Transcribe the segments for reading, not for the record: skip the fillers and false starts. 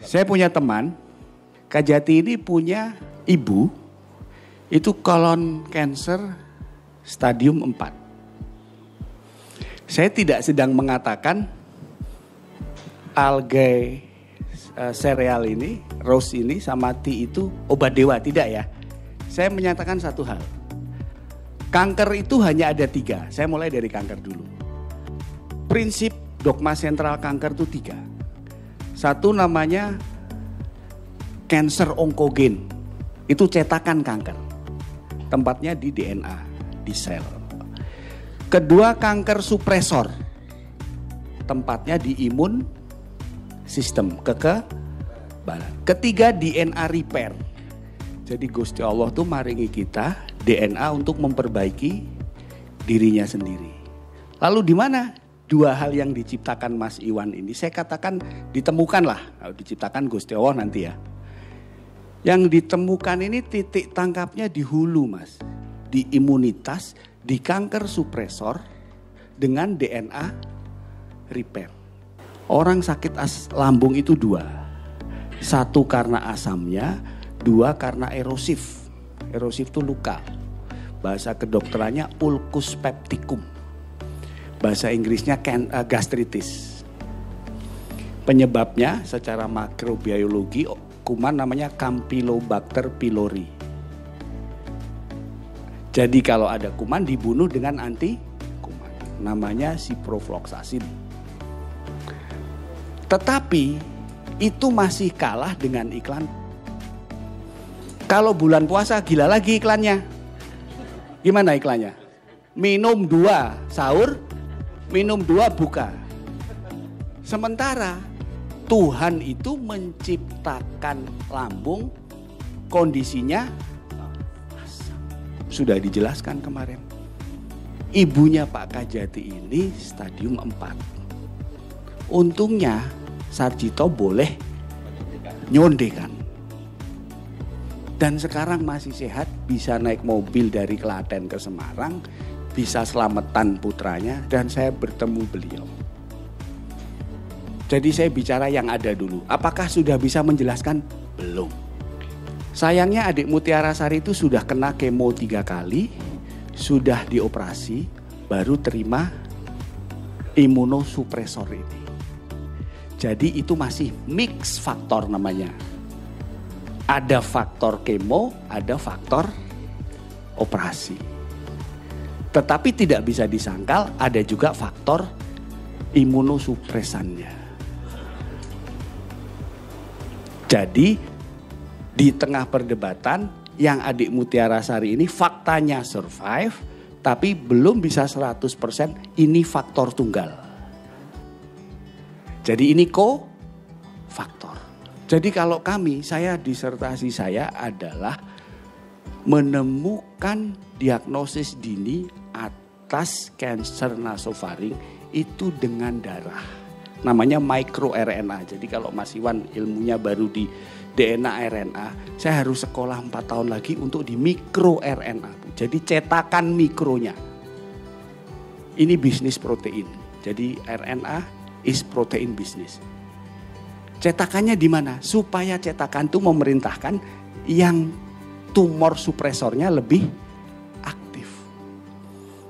Saya punya teman, Kak Jati ini punya ibu, itu colon cancer stadium 4. Saya tidak sedang mengatakan algae sereal ini, rose ini sama tea itu obat dewa, tidak ya. Saya menyatakan satu hal, kanker itu hanya ada 3, saya mulai dari kanker dulu. Prinsip dogma sentral kanker itu 3. Satu namanya cancer onkogen, itu cetakan kanker. Tempatnya di DNA, di sel. Kedua kanker supresor, tempatnya di imun sistem, kekebalan. Ketiga DNA repair. Jadi Gusti Allah tuh maringi kita DNA untuk memperbaiki dirinya sendiri. Lalu di mana? 2 hal yang diciptakan Mas Iwan ini, saya katakan ditemukan lah, diciptakan Gusti Allah nanti ya. Yang ditemukan ini titik tangkapnya di hulu Mas, di imunitas, di kanker supresor dengan DNA repair. Orang sakit lambung itu 2, 1 karena asamnya, 2 karena erosif. Erosif itu luka, bahasa kedokterannya ulcus pepticum. Bahasa Inggrisnya gastritis. Penyebabnya secara makrobiologi kuman namanya Campylobacter pylori. Jadi kalau ada kuman dibunuh dengan anti kuman, namanya ciprofloxacin. Tetapi itu masih kalah dengan iklan. Kalau bulan puasa gila lagi iklannya. Gimana iklannya? Minum 2 sahur, minum 2 buka. Sementara Tuhan itu menciptakan lambung kondisinya asam. Sudah dijelaskan kemarin. Ibunya Pak Kajati ini stadium 4. Untungnya Sarjito boleh nyondekan. Dan sekarang masih sehat, bisa naik mobil dari Klaten ke Semarang, bisa selamatan putranya, dan saya bertemu beliau. Jadi saya bicara yang ada dulu. Apakah sudah bisa menjelaskan? Belum. Sayangnya adik Mutiara Sari itu sudah kena kemo 3 kali, sudah dioperasi, baru terima imunosupresor ini. Jadi itu masih mix faktor namanya. Ada faktor kemo, ada faktor operasi. Tetapi tidak bisa disangkal ada juga faktor imunosupresannya. Jadi di tengah perdebatan yang adik Mutiara Sari ini faktanya survive, tapi belum bisa 100% ini faktor tunggal. Jadi ini faktor. Jadi kalau disertasi saya adalah menemukan diagnosis dini atas kanker nasofaring itu dengan darah. Namanya microRNA. Jadi kalau Mas Iwan ilmunya baru di DNA RNA, saya harus sekolah 4 tahun lagi untuk di microRNA. Jadi cetakan mikronya. Ini bisnis protein. Jadi RNA is protein business. Cetakannya di mana? Supaya cetakan itu memerintahkan yang tumor supresornya lebih aktif.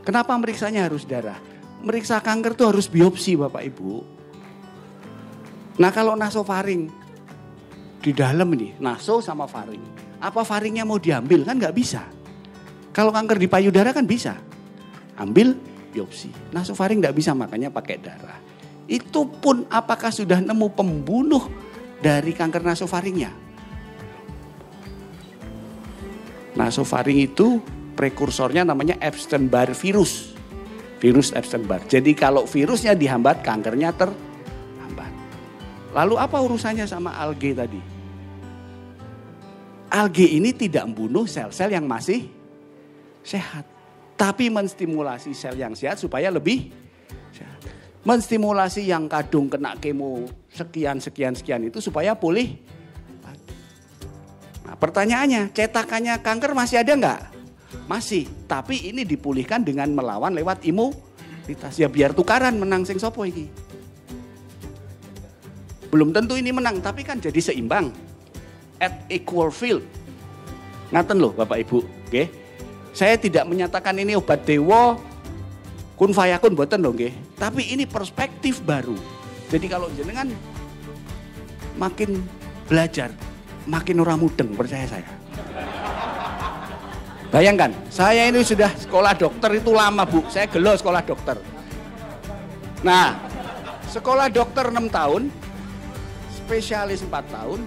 Kenapa meriksanya harus darah? Meriksa kanker itu harus biopsi Bapak Ibu. Nah kalau nasofaring di dalam ini, naso sama faring. Apa faringnya mau diambil? Kan gak bisa. Kalau kanker di payudara kan bisa. Ambil biopsi. Nasofaring gak bisa, makanya pakai darah. Itu pun apakah sudah nemu pembunuh dari kanker nasofaringnya? Nasofaring itu prekursornya namanya Epstein-Barr virus. Virus Epstein-Barr. Jadi kalau virusnya dihambat, kankernya terhambat. Lalu apa urusannya sama algae tadi? Algae ini tidak membunuh sel-sel yang masih sehat. Tapi menstimulasi sel yang sehat supaya lebih sehat. Menstimulasi yang kadung kena kemo sekian itu supaya pulih. Nah pertanyaannya, cetakannya kanker masih ada enggak? Masih, tapi ini dipulihkan dengan melawan lewat imunitas. Ya biar tukaran menang sing sopo iki. Belum tentu ini menang, tapi kan jadi seimbang. At equal field. Ngaten loh Bapak Ibu. Oke. Saya tidak menyatakan ini obat dewa, kun fayakun boten loh nggih. Tapi ini perspektif baru. Jadi kalau jenengan makin belajar, makin ora mudeng, percaya saya. Bayangkan, saya ini sudah sekolah dokter itu lama Bu, saya gelo sekolah dokter. Nah, sekolah dokter 6 tahun, spesialis 4 tahun,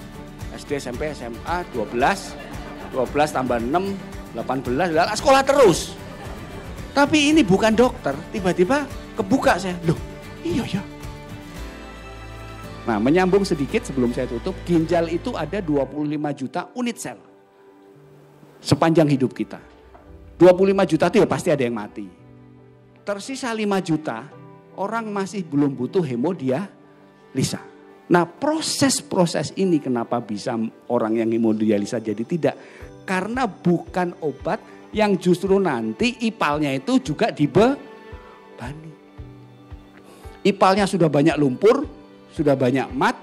SD, SMP, SMA 12 tambah 6, 18, sekolah terus. Tapi ini bukan dokter, tiba-tiba kebuka saya, loh iya ya. Nah, menyambung sedikit sebelum saya tutup, ginjal itu ada 25 juta unit sel. Sepanjang hidup kita. 25 juta itu ya pasti ada yang mati. Tersisa 5 juta, orang masih belum butuh hemodialisa. Nah proses-proses ini kenapa bisa orang yang hemodialisa jadi tidak? Karena bukan obat yang justru nanti ipalnya itu juga dibebani. Ipalnya sudah banyak lumpur, sudah banyak mat,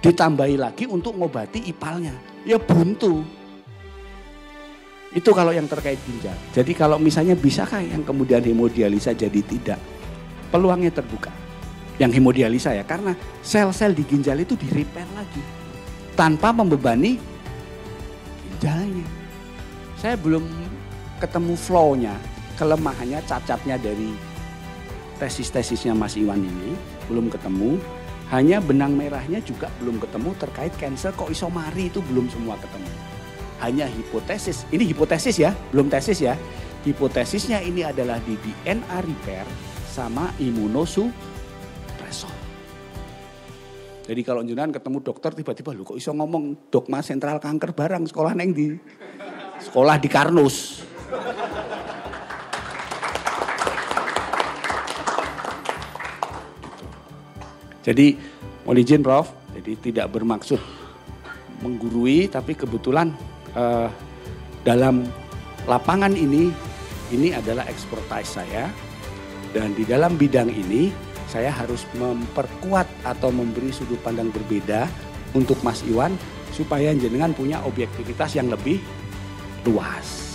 ditambahi lagi untuk ngobati ipalnya. Ya buntu. Itu kalau yang terkait ginjal. Jadi kalau misalnya bisakah yang kemudian hemodialisa jadi tidak? Peluangnya terbuka. Yang hemodialisa ya, karena sel-sel di ginjal itu di-repair lagi. Tanpa membebani ginjalnya. Saya belum ketemu flow-nya, kelemahannya, cacatnya dari tesis-tesisnya Mas Iwan ini. Belum ketemu. Hanya benang merahnya juga belum ketemu terkait cancer kok iso mari itu belum semua ketemu. Hanya hipotesis, ini hipotesis ya, belum tesis ya. Hipotesisnya ini adalah di DNA repair sama imunosuppressor. Jadi kalau jenengan ketemu dokter tiba-tiba lu kok iso ngomong dogma sentral kanker barang sekolah neng di sekolah di Karnus. Jadi mohon izin Prof, jadi tidak bermaksud menggurui tapi kebetulan dalam lapangan ini adalah expertise saya dan di dalam bidang ini saya harus memperkuat atau memberi sudut pandang berbeda untuk Mas Iwan supaya jenengan punya objektivitas yang lebih luas.